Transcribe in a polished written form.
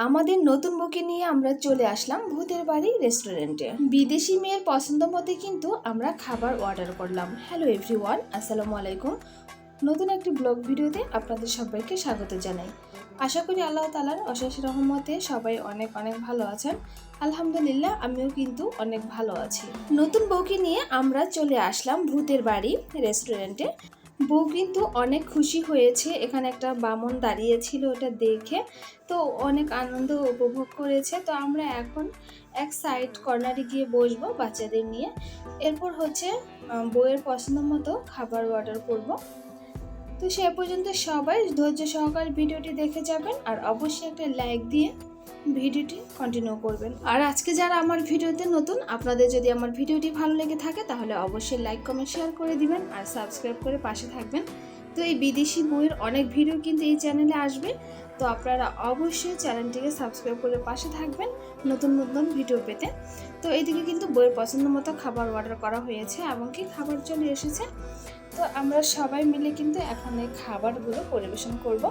আমাদের নতুন বউকে নিয়ে আমরা চলে আসলাম ভূতের বাড়ি রেস্টুরেন্টে। বিদেশি মেয়ের পছন্দ মতে কিন্তু আমরা খাবার অর্ডার করলাম। হ্যালো এভরিওয়ান, আসসালামু আলাইকুম। নতুন একটি ব্লগ ভিডিওতে আপনাদের সবাইকে স্বাগত জানাই। আশা করি আল্লাহ তাআলার অশেষ রহমতে সবাই অনেক অনেক ভালো আছেন। আলহামদুলিল্লাহ, আমিও কিন্তু অনেক ভালো আছি। নতুন বউকে নিয়ে আমরা চলে আসলাম ভূতের বাড়ি রেস্টুরেন্টে। বউ কিন্তু অনেক খুশি হয়েছে, এখানে একটা বামন দাঁড়িয়েছিল ওটা দেখে, তো অনেক আনন্দ উপভোগ করেছে। তো আমরা এখন এক সাইড কর্নারে গিয়ে বসবো বাচ্চাদের নিয়ে। এরপর হচ্ছে বউয়ের পছন্দ মতো খাবার অর্ডার করব। তো সে পর্যন্ত সবাই ধৈর্য সহকারে ভিডিওটি দেখে যাবেন, আর অবশ্যই একটা লাইক দিয়ে ভিডিওটি কন্টিনিউ করবেন। আর আজকে যারা আমার ভিডিওতে নতুন, আপনাদের যদি আমার ভিডিওটি ভালো লেগে থাকে তাহলে অবশ্যই লাইক কমেন্ট শেয়ার করে দিবেন আর সাবস্ক্রাইব করে পাশে থাকবেন। তো এই বিদেশি বইয়ের অনেক ভিডিও কিন্তু এই চ্যানেলে আসবে, তো আপনারা অবশ্যই চ্যানেলটিকে সাবস্ক্রাইব করে পাশে থাকবেন নতুন নতুন ভিডিও পেতে। তো এইদিকে কিন্তু বইয়ের পছন্দ মতো খাবার অর্ডার করা হয়েছে এবং কি খাবার চলে এসেছে। তো আমরা সবাই মিলে কিন্তু এখন এই খাবারগুলো পরিবেশন করব।